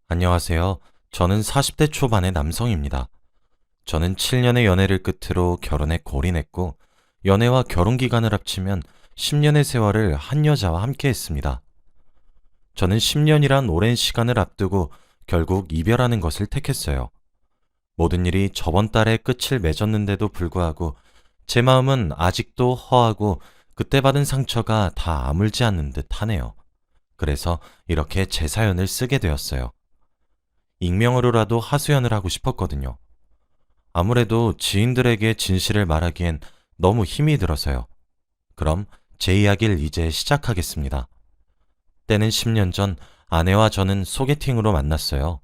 안녕하세요. 저는 40대 초반의 남성입니다. 저는 7년의 연애를 끝으로 결혼에 골인했고, 연애와 결혼 기간을 합치면 10년의 세월을 한 여자와 함께 했습니다. 저는 10년이란 오랜 시간을 앞두고 결국 이별하는 것을 택했어요. 모든 일이 저번 달에 끝을 맺었는데도 불구하고 제 마음은 아직도 허하고 그때 받은 상처가 다 아물지 않는 듯 하네요. 그래서 이렇게 제 사연을 쓰게 되었어요. 익명으로라도 하소연을 하고 싶었거든요. 아무래도 지인들에게 진실을 말하기엔 너무 힘이 들어서요. 그럼 제 이야기를 이제 시작하겠습니다. 때는 10년 전 아내와 저는 소개팅으로 만났어요.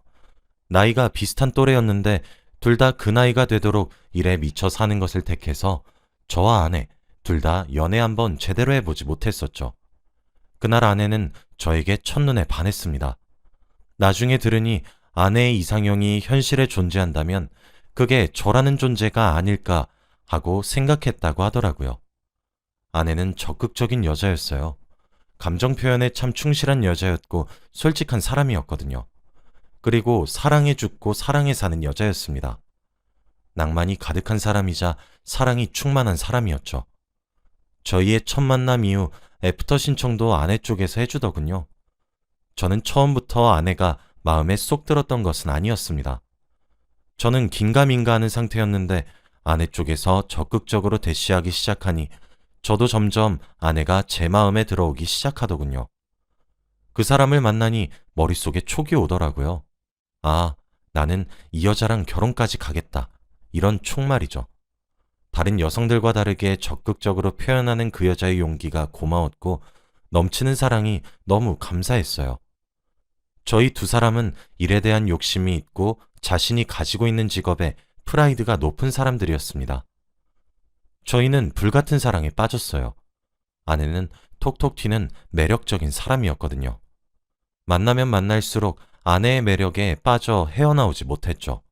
나이가 비슷한 또래였는데 둘 다 그 나이가 되도록 일에 미쳐 사는 것을 택해서 저와 아내 둘 다 연애 한번 제대로 해보지 못했었죠. 그날 아내는 저에게 첫눈에 반했습니다. 나중에 들으니 아내의 이상형이 현실에 존재한다면 그게 저라는 존재가 아닐까 하고 생각했다고 하더라고요. 아내는 적극적인 여자였어요. 감정 표현에 참 충실한 여자였고 솔직한 사람이었거든요. 그리고 사랑해 죽고 사랑해 사는 여자였습니다. 낭만이 가득한 사람이자 사랑이 충만한 사람이었죠. 저희의 첫 만남 이후 애프터 신청도 아내 쪽에서 해주더군요. 저는 처음부터 아내가 마음에 쏙 들었던 것은 아니었습니다. 저는 긴가민가 하는 상태였는데 아내 쪽에서 적극적으로 대시하기 시작하니 저도 점점 아내가 제 마음에 들어오기 시작하더군요. 그 사람을 만나니 머릿속에 촉이 오더라고요. 아, 나는 이 여자랑 결혼까지 가겠다. 이런 촉말이죠. 다른 여성들과 다르게 적극적으로 표현하는 그 여자의 용기가 고마웠고 넘치는 사랑이 너무 감사했어요. 저희 두 사람은 일에 대한 욕심이 있고 자신이 가지고 있는 직업에 프라이드가 높은 사람들이었습니다. 저희는 불같은 사랑에 빠졌어요. 아내는 톡톡 튀는 매력적인 사람이었거든요. 만나면 만날수록 아내의 매력에 빠져 헤어나오지 못했죠.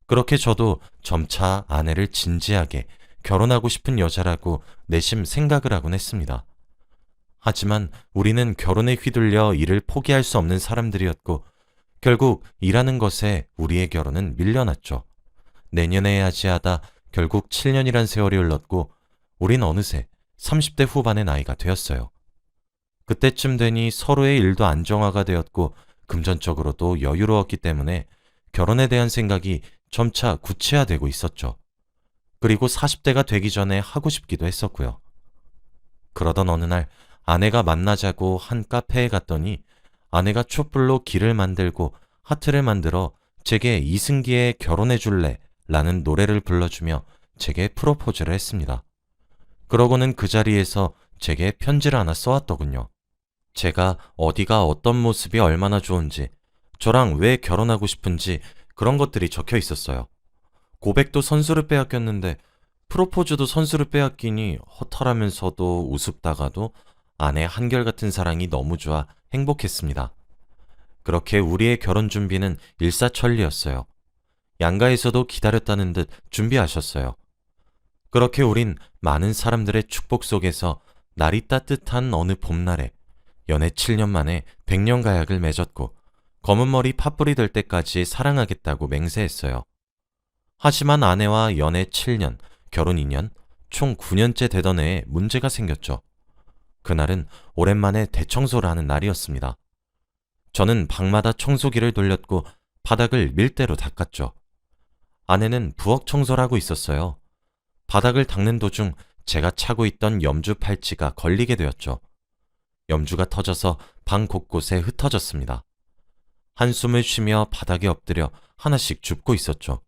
그렇게 저도 점차 아내를 진지하게 결혼하고 싶은 여자라고 내심 생각을 하곤 했습니다. 하지만 우리는 결혼에 휘둘려 일을 포기할 수 없는 사람들이었고 결국 일하는 것에 우리의 결혼은 밀려났죠. 내년에 해야지 하다 결국 7년이란 세월이 흘렀고 우린 어느새 30대 후반의 나이가 되었어요. 그때쯤 되니 서로의 일도 안정화가 되었고 금전적으로도 여유로웠기 때문에 결혼에 대한 생각이 점차 구체화되고 있었죠. 그리고 40대가 되기 전에 하고 싶기도 했었고요. 그러던 어느 날 아내가 만나자고 한 카페에 갔더니 아내가 촛불로 길을 만들고 하트를 만들어 제게 이승기의 결혼해 줄래? 라는 노래를 불러주며 제게 프로포즈를 했습니다. 그러고는 그 자리에서 제게 편지를 하나 써왔더군요. 제가 어디가 어떤 모습이 얼마나 좋은지, 저랑 왜 결혼하고 싶은지 그런 것들이 적혀 있었어요. 고백도 선수를 빼앗겼는데 프로포즈도 선수를 빼앗기니 허탈하면서도 우습다가도 아내 한결같은 사랑이 너무 좋아 행복했습니다. 그렇게 우리의 결혼 준비는 일사천리였어요. 양가에서도 기다렸다는 듯 준비하셨어요. 그렇게 우린 많은 사람들의 축복 속에서 날이 따뜻한 어느 봄날에 연애 7년 만에 백년 가약을 맺었고 검은 머리 팥불이 될 때까지 사랑하겠다고 맹세했어요. 하지만 아내와 연애 7년, 결혼 2년, 총 9년째 되던 해에 문제가 생겼죠. 그날은 오랜만에 대청소를 하는 날이었습니다. 저는 방마다 청소기를 돌렸고 바닥을 밀대로 닦았죠. 아내는 부엌 청소를 하고 있었어요. 바닥을 닦는 도중 제가 차고 있던 염주 팔찌가 걸리게 되었죠. 염주가 터져서 방 곳곳에 흩어졌습니다. 한숨을 쉬며 바닥에 엎드려 하나씩 줍고 있었죠.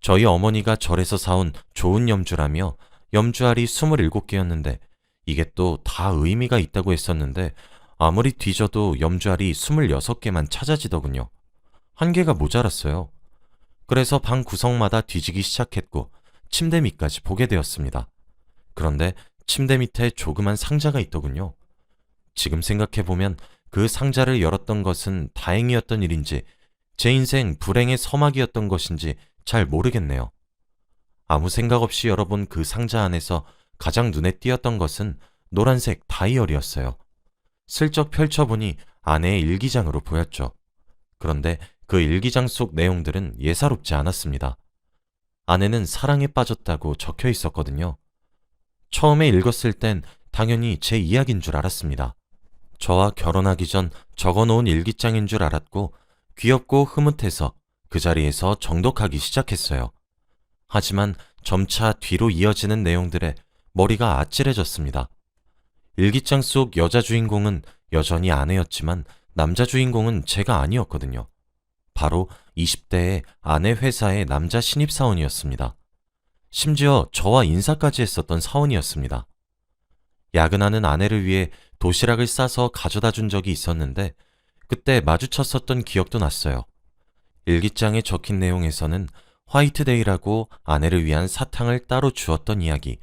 저희 어머니가 절에서 사온 좋은 염주라며 염주알이 27개였는데 이게 또 다 의미가 있다고 했었는데 아무리 뒤져도 염주알이 26개만 찾아지더군요. 한 개가 모자랐어요. 그래서 방 구석마다 뒤지기 시작했고 침대 밑까지 보게 되었습니다. 그런데 침대 밑에 조그만 상자가 있더군요. 지금 생각해보면 그 상자를 열었던 것은 다행이었던 일인지 제 인생 불행의 서막이었던 것인지 잘 모르겠네요. 아무 생각 없이 열어본 그 상자 안에서 가장 눈에 띄었던 것은 노란색 다이어리였어요. 슬쩍 펼쳐보니 아내의 일기장으로 보였죠. 그런데 그 일기장 속 내용들은 예사롭지 않았습니다. 아내는 사랑에 빠졌다고 적혀 있었거든요. 처음에 읽었을 땐 당연히 제 이야기인 줄 알았습니다. 저와 결혼하기 전 적어놓은 일기장인 줄 알았고 귀엽고 흐뭇해서 그 자리에서 정독하기 시작했어요. 하지만 점차 뒤로 이어지는 내용들에 머리가 아찔해졌습니다. 일기장 속 여자 주인공은 여전히 아내였지만 남자 주인공은 제가 아니었거든요. 바로 20대의 아내 회사의 남자 신입사원이었습니다. 심지어 저와 인사까지 했었던 사원이었습니다. 야근하는 아내를 위해 도시락을 싸서 가져다 준 적이 있었는데 그때 마주쳤었던 기억도 났어요. 일기장에 적힌 내용에서는 화이트데이라고 아내를 위한 사탕을 따로 주었던 이야기,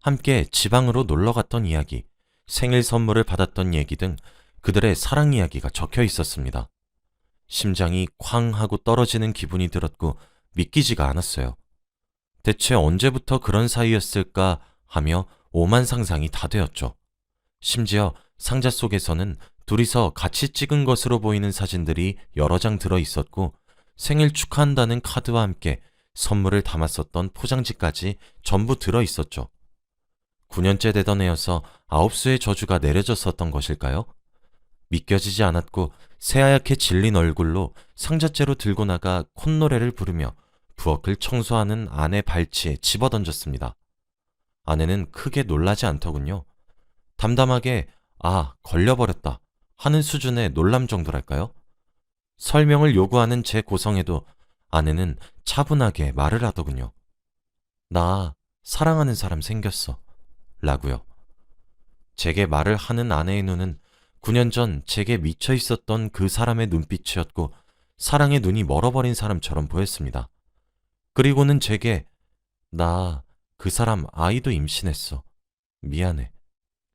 함께 지방으로 놀러 갔던 이야기, 생일 선물을 받았던 얘기 등 그들의 사랑 이야기가 적혀 있었습니다. 심장이 쾅 하고 떨어지는 기분이 들었고 믿기지가 않았어요. 대체 언제부터 그런 사이였을까 하며 오만 상상이 다 되었죠. 심지어 상자 속에서는 둘이서 같이 찍은 것으로 보이는 사진들이 여러 장 들어 있었고 생일 축하한다는 카드와 함께 선물을 담았었던 포장지까지 전부 들어 있었죠. 9년째 되던 애여서 9수의 저주가 내려졌었던 것일까요? 믿겨지지 않았고 새하얗게 질린 얼굴로 상자째로 들고 나가 콧노래를 부르며 부엌을 청소하는 아내 발치에 집어던졌습니다. 아내는 크게 놀라지 않더군요. 담담하게 걸려버렸다 하는 수준의 놀람 정도랄까요? 설명을 요구하는 제 고성에도 아내는 차분하게 말을 하더군요. 나 사랑하는 사람 생겼어 라고요. 제게 말을 하는 아내의 눈은 9년 전 제게 미쳐 있었던 그 사람의 눈빛이었고 사랑의 눈이 멀어버린 사람처럼 보였습니다. 그리고는 제게 나 그 사람 아이도 임신했어. 미안해.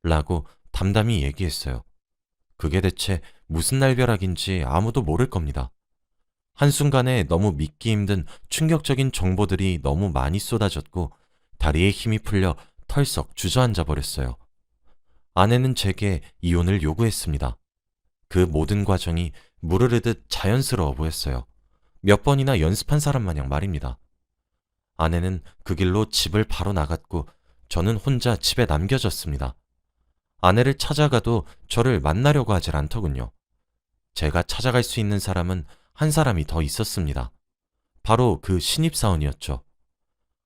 라고 담담히 얘기했어요. 그게 대체 무슨 날벼락인지 아무도 모를 겁니다. 한순간에 너무 믿기 힘든 충격적인 정보들이 너무 많이 쏟아졌고 다리에 힘이 풀려 털썩 주저앉아 버렸어요. 아내는 제게 이혼을 요구했습니다. 그 모든 과정이 무르르듯 자연스러워 보였어요. 몇 번이나 연습한 사람 마냥 말입니다. 아내는 그 길로 집을 바로 나갔고 저는 혼자 집에 남겨졌습니다. 아내를 찾아가도 저를 만나려고 하질 않더군요. 제가 찾아갈 수 있는 사람은 한 사람이 더 있었습니다. 바로 그 신입사원이었죠.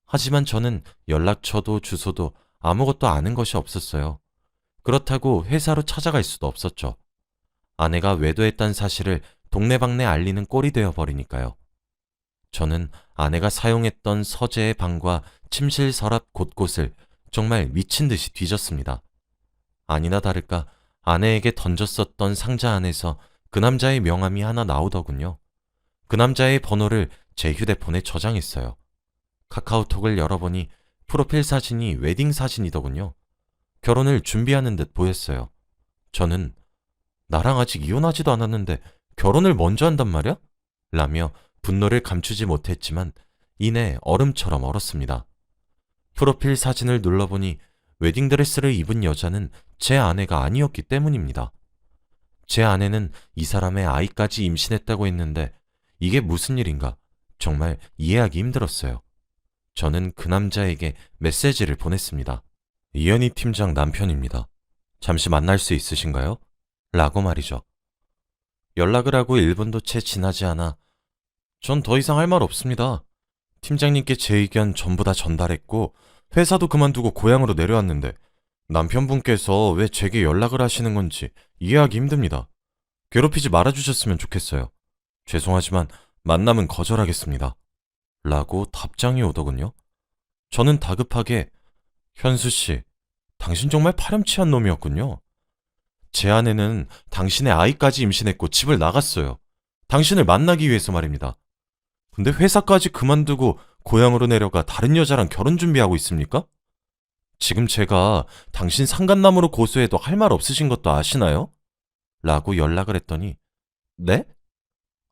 하지만 저는 연락처도 주소도 아무것도 아는 것이 없었어요. 그렇다고 회사로 찾아갈 수도 없었죠. 아내가 외도했다는 사실을 동네방네 알리는 꼴이 되어버리니까요. 저는 아내가 사용했던 서재의 방과 침실 서랍 곳곳을 정말 미친 듯이 뒤졌습니다. 아니나 다를까 아내에게 던졌었던 상자 안에서 그 남자의 명함이 하나 나오더군요. 그 남자의 번호를 제 휴대폰에 저장했어요. 카카오톡을 열어보니 프로필 사진이 웨딩 사진이더군요. 결혼을 준비하는 듯 보였어요. 저는 나랑 아직 이혼하지도 않았는데 결혼을 먼저 한단 말이야? 라며 분노를 감추지 못했지만 이내 얼음처럼 얼었습니다. 프로필 사진을 눌러보니 웨딩드레스를 입은 여자는 제 아내가 아니었기 때문입니다. 제 아내는 이 사람의 아이까지 임신했다고 했는데 이게 무슨 일인가 정말 이해하기 힘들었어요. 저는 그 남자에게 메시지를 보냈습니다. 이현희 팀장 남편입니다. 잠시 만날 수 있으신가요? 라고 말이죠. 연락을 하고 1분도 채 지나지 않아 전 더 이상 할 말 없습니다. 팀장님께 제 의견 전부 다 전달했고 회사도 그만두고 고향으로 내려왔는데 남편분께서 왜 제게 연락을 하시는 건지 이해하기 힘듭니다. 괴롭히지 말아주셨으면 좋겠어요. 죄송하지만 만남은 거절하겠습니다. 라고 답장이 오더군요. 저는 다급하게 현수씨, 당신 정말 파렴치한 놈이었군요. 제 아내는 당신의 아이까지 임신했고 집을 나갔어요. 당신을 만나기 위해서 말입니다. 근데 회사까지 그만두고 고향으로 내려가 다른 여자랑 결혼 준비하고 있습니까? 지금 제가 당신 상간남으로 고소해도 할 말 없으신 것도 아시나요? 라고 연락을 했더니 네?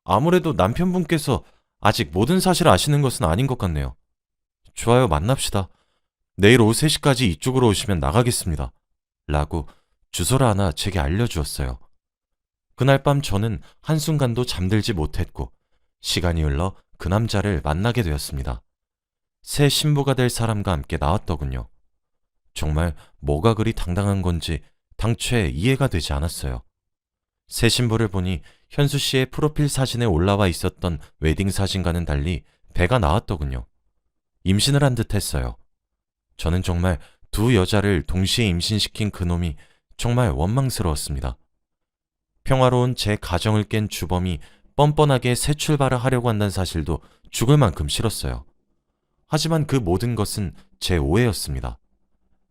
아무래도 남편분께서 아직 모든 사실을 아시는 것은 아닌 것 같네요. 좋아요, 만납시다. 내일 오후 3시까지 이쪽으로 오시면 나가겠습니다. 라고 주소를 하나 제게 알려주었어요. 그날 밤 저는 한순간도 잠들지 못했고 시간이 흘러 그 남자를 만나게 되었습니다. 새 신부가 될 사람과 함께 나왔더군요. 정말 뭐가 그리 당당한 건지 당최 이해가 되지 않았어요. 새 신부를 보니 현수 씨의 프로필 사진에 올라와 있었던 웨딩 사진과는 달리 배가 나왔더군요. 임신을 한 듯 했어요. 저는 정말 두 여자를 동시에 임신시킨 그놈이 정말 원망스러웠습니다. 평화로운 제 가정을 깬 주범이 뻔뻔하게 새 출발을 하려고 한다는 사실도 죽을 만큼 싫었어요. 하지만 그 모든 것은 제 오해였습니다.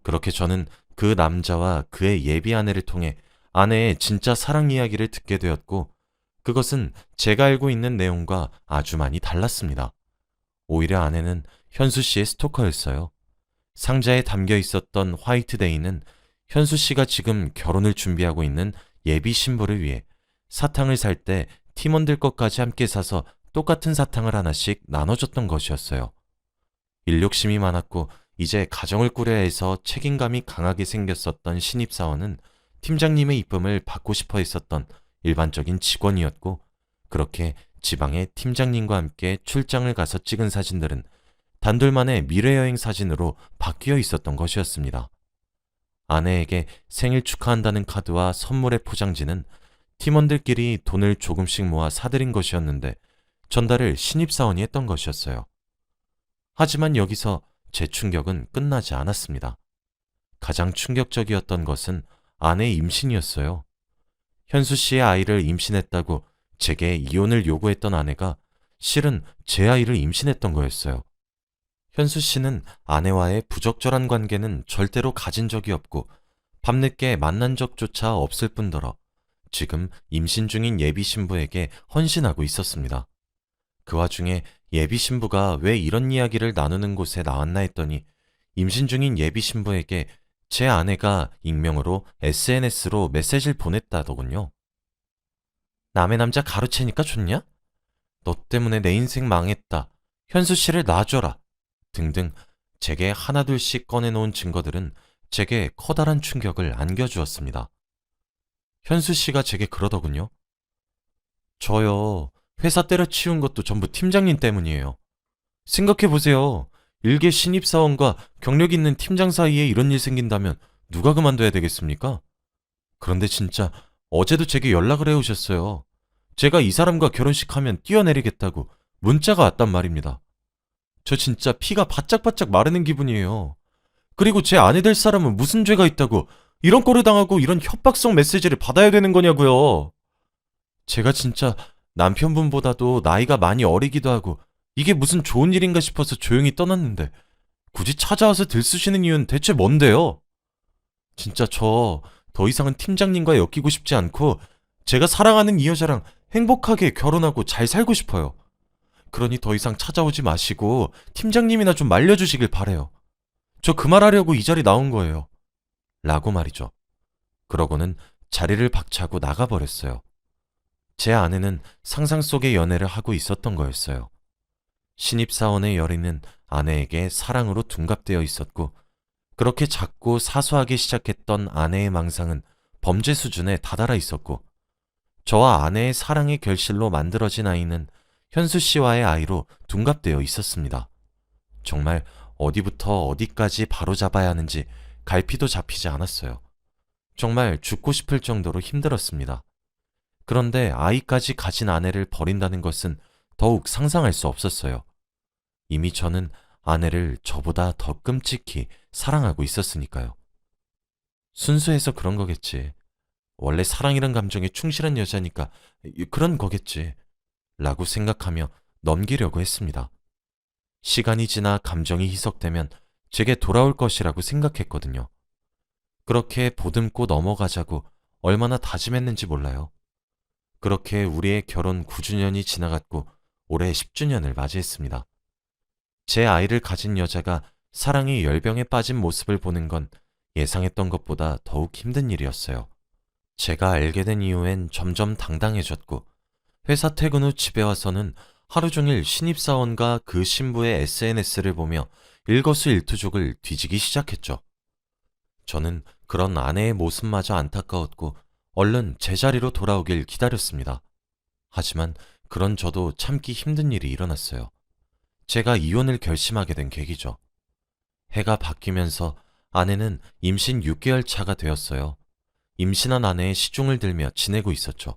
그렇게 저는 그 남자와 그의 예비 아내를 통해 아내의 진짜 사랑 이야기를 듣게 되었고, 그것은 제가 알고 있는 내용과 아주 많이 달랐습니다. 오히려 아내는 현수 씨의 스토커였어요. 상자에 담겨 있었던 화이트데이는 현수 씨가 지금 결혼을 준비하고 있는 예비 신부를 위해 사탕을 살 때 팀원들 것까지 함께 사서 똑같은 사탕을 하나씩 나눠줬던 것이었어요. 일 욕심이 많았고 이제 가정을 꾸려야 해서 책임감이 강하게 생겼었던 신입사원은 팀장님의 이쁨을 받고 싶어 했었던 일반적인 직원이었고, 그렇게 지방의 팀장님과 함께 출장을 가서 찍은 사진들은 단둘만의 미래여행 사진으로 바뀌어 있었던 것이었습니다. 아내에게 생일 축하한다는 카드와 선물의 포장지는 팀원들끼리 돈을 조금씩 모아 사들인 것이었는데 전달을 신입사원이 했던 것이었어요. 하지만 여기서 제 충격은 끝나지 않았습니다. 가장 충격적이었던 것은 아내의 임신이었어요. 현수 씨의 아이를 임신했다고 제게 이혼을 요구했던 아내가 실은 제 아이를 임신했던 거였어요. 현수 씨는 아내와의 부적절한 관계는 절대로 가진 적이 없고 밤늦게 만난 적조차 없을 뿐더러 지금 임신 중인 예비 신부에게 헌신하고 있었습니다. 그 와중에 예비 신부가 왜 이런 이야기를 나누는 곳에 나왔나 했더니 임신 중인 예비 신부에게 제 아내가 익명으로 SNS로 메시지를 보냈다더군요. 남의 남자 가로채니까 좋냐? 너 때문에 내 인생 망했다. 현수 씨를 놔줘라. 등등 제게 하나둘씩 꺼내놓은 증거들은 제게 커다란 충격을 안겨주었습니다. 현수 씨가 제게 그러더군요. 저요, 회사 때려치운 것도 전부 팀장님 때문이에요. 생각해보세요. 일개 신입사원과 경력 있는 팀장 사이에 이런 일 생긴다면 누가 그만둬야 되겠습니까? 그런데 진짜 어제도 제게 연락을 해오셨어요. 제가 이 사람과 결혼식하면 뛰어내리겠다고 문자가 왔단 말입니다. 저 진짜 피가 바짝바짝 마르는 기분이에요. 그리고 제 아내 될 사람은 무슨 죄가 있다고 이런 꼴을 당하고 이런 협박성 메시지를 받아야 되는 거냐고요. 제가 진짜 남편분보다도 나이가 많이 어리기도 하고 이게 무슨 좋은 일인가 싶어서 조용히 떠났는데 굳이 찾아와서 들쑤시는 이유는 대체 뭔데요? 진짜 저 더 이상은 팀장님과 엮이고 싶지 않고 제가 사랑하는 이 여자랑 행복하게 결혼하고 잘 살고 싶어요. 그러니 더 이상 찾아오지 마시고 팀장님이나 좀 말려주시길 바래요. 저 그 말하려고 이 자리 나온 거예요. 라고 말이죠. 그러고는 자리를 박차고 나가버렸어요. 제 아내는 상상 속의 연애를 하고 있었던 거였어요. 신입사원의 열의는 아내에게 사랑으로 둔갑되어 있었고, 그렇게 작고 사소하게 시작했던 아내의 망상은 범죄 수준에 다다라 있었고, 저와 아내의 사랑의 결실로 만들어진 아이는 현수 씨와의 아이로 둔갑되어 있었습니다. 정말 어디부터 어디까지 바로잡아야 하는지 갈피도 잡히지 않았어요. 정말 죽고 싶을 정도로 힘들었습니다. 그런데 아이까지 가진 아내를 버린다는 것은 더욱 상상할 수 없었어요. 이미 저는 아내를 저보다 더 끔찍히 사랑하고 있었으니까요. 순수해서 그런 거겠지. 원래 사랑이란 감정에 충실한 여자니까 그런 거겠지. 라고 생각하며 넘기려고 했습니다. 시간이 지나 감정이 희석되면 제게 돌아올 것이라고 생각했거든요. 그렇게 보듬고 넘어가자고 얼마나 다짐했는지 몰라요. 그렇게 우리의 결혼 9주년이 지나갔고 올해 10주년을 맞이했습니다. 제 아이를 가진 여자가 사랑의 열병에 빠진 모습을 보는 건 예상했던 것보다 더욱 힘든 일이었어요. 제가 알게 된 이후엔 점점 당당해졌고, 회사 퇴근 후 집에 와서는 하루 종일 신입사원과 그 신부의 SNS를 보며 일거수일투족을 뒤지기 시작했죠. 저는 그런 아내의 모습마저 안타까웠고 얼른 제자리로 돌아오길 기다렸습니다. 하지만 그런 저도 참기 힘든 일이 일어났어요. 제가 이혼을 결심하게 된 계기죠. 해가 바뀌면서 아내는 임신 6개월 차가 되었어요. 임신한 아내의 시중을 들며 지내고 있었죠.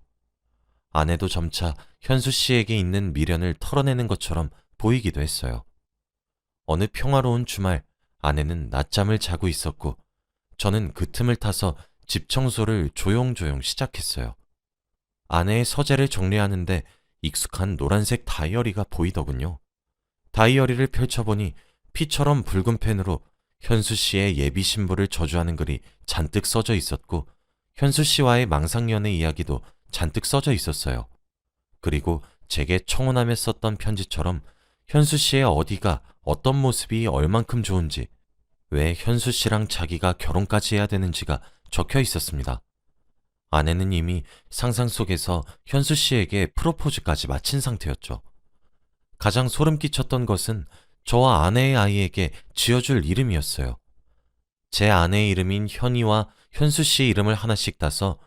아내도 점차 현수 씨에게 있는 미련을 털어내는 것처럼 보이기도 했어요. 어느 평화로운 주말, 아내는 낮잠을 자고 있었고, 저는 그 틈을 타서 집 청소를 조용조용 시작했어요. 아내의 서재를 정리하는데 익숙한 노란색 다이어리가 보이더군요. 다이어리를 펼쳐보니 피처럼 붉은 펜으로 현수 씨의 예비 신부를 저주하는 글이 잔뜩 써져 있었고, 현수 씨와의 망상연애 이야기도 잔뜩 써져 있었어요. 그리고 제게 청혼하며 썼던 편지처럼 현수 씨의 어디가 어떤 모습이 얼만큼 좋은지, 왜 현수 씨랑 자기가 결혼까지 해야 되는지가 적혀 있었습니다. 아내는 이미 상상 속에서 현수 씨에게 프로포즈까지 마친 상태였죠. 가장 소름 끼쳤던 것은 저와 아내의 아이에게 지어줄 이름이었어요. 제 아내의 이름인 현이와 현수 씨의 이름을 하나씩 따서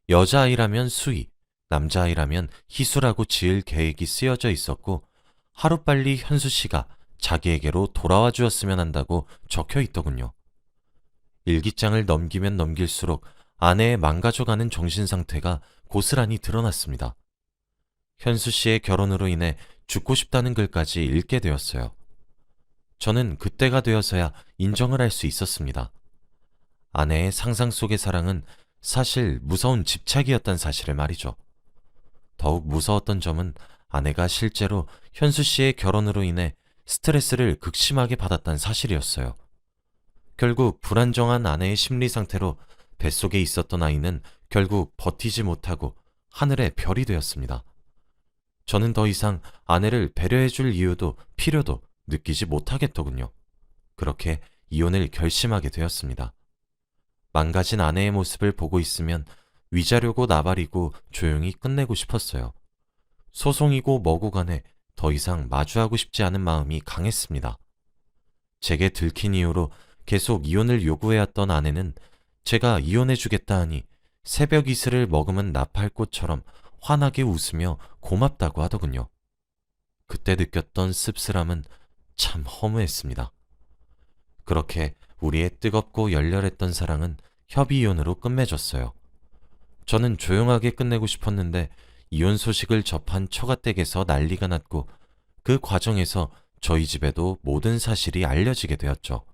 여자아이라면 수희, 남자아이라면 희수라고 지을 계획이 쓰여져 있었고, 하루빨리 현수 씨가 자기에게로 돌아와 주었으면 한다고 적혀 있더군요. 일기장을 넘기면 넘길수록 아내의 망가져가는 정신 상태가 고스란히 드러났습니다. 현수 씨의 결혼으로 인해 죽고 싶다는 글까지 읽게 되었어요. 저는 그때가 되어서야 인정을 할 수 있었습니다. 아내의 상상 속의 사랑은 사실 무서운 집착이었단 사실을 말이죠. 더욱 무서웠던 점은 아내가 실제로 현수 씨의 결혼으로 인해 스트레스를 극심하게 받았다는 사실이었어요. 결국 불안정한 아내의 심리 상태로 뱃속에 있었던 아이는 결국 버티지 못하고 하늘의 별이 되었습니다. 저는 더 이상 아내를 배려해줄 이유도 필요도 느끼지 못하겠더군요. 그렇게 이혼을 결심하게 되었습니다. 망가진 아내의 모습을 보고 있으면 위자료고 나발이고 조용히 끝내고 싶었어요. 소송이고 뭐고 간에 더 이상 마주하고 싶지 않은 마음이 강했습니다. 제게 들킨 이유로 계속 이혼을 요구해왔던 아내는 제가 이혼해주겠다 하니 새벽 이슬을 머금은 나팔꽃처럼 환하게 웃으며 고맙다고 하더군요. 그때 느꼈던 씁쓸함은 참 허무했습니다. 그렇게 우리의 뜨겁고 열렬했던 사랑은 협의이혼으로 끝맺었어요. 저는 조용하게 끝내고 싶었는데 이혼 소식을 접한 처가댁에서 난리가 났고, 그 과정에서 저희 집에도 모든 사실이 알려지게 되었죠.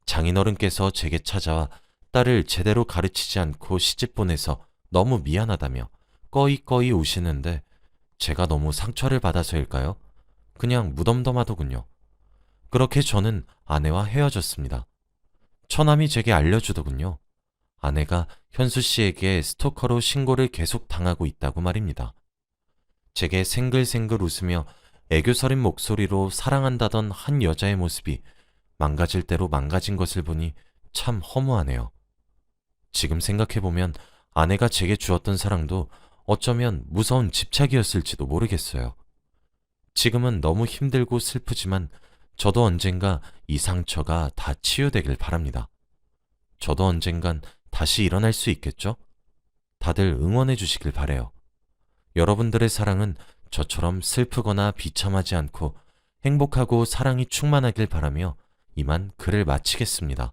장인어른께서 제게 찾아와 딸을 제대로 가르치지 않고 시집 보내서 너무 미안하다며 꺼이꺼이 우시는데, 제가 너무 상처를 받아서일까요? 그냥 무덤덤하더군요. 그렇게 저는 아내와 헤어졌습니다. 처남이 제게 알려주더군요. 아내가 현수 씨에게 스토커로 신고를 계속 당하고 있다고 말입니다. 제게 생글생글 웃으며 애교 서린 목소리로 사랑한다던 한 여자의 모습이 망가질 대로 망가진 것을 보니 참 허무하네요. 지금 생각해보면 아내가 제게 주었던 사랑도 어쩌면 무서운 집착이었을지도 모르겠어요. 지금은 너무 힘들고 슬프지만 저도 언젠가 이 상처가 다 치유되길 바랍니다. 저도 언젠간 다시 일어날 수 있겠죠? 다들 응원해 주시길 바래요. 여러분들의 사랑은 저처럼 슬프거나 비참하지 않고 행복하고 사랑이 충만하길 바라며 이만 글을 마치겠습니다.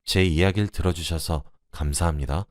제 이야기를 들어주셔서 감사합니다.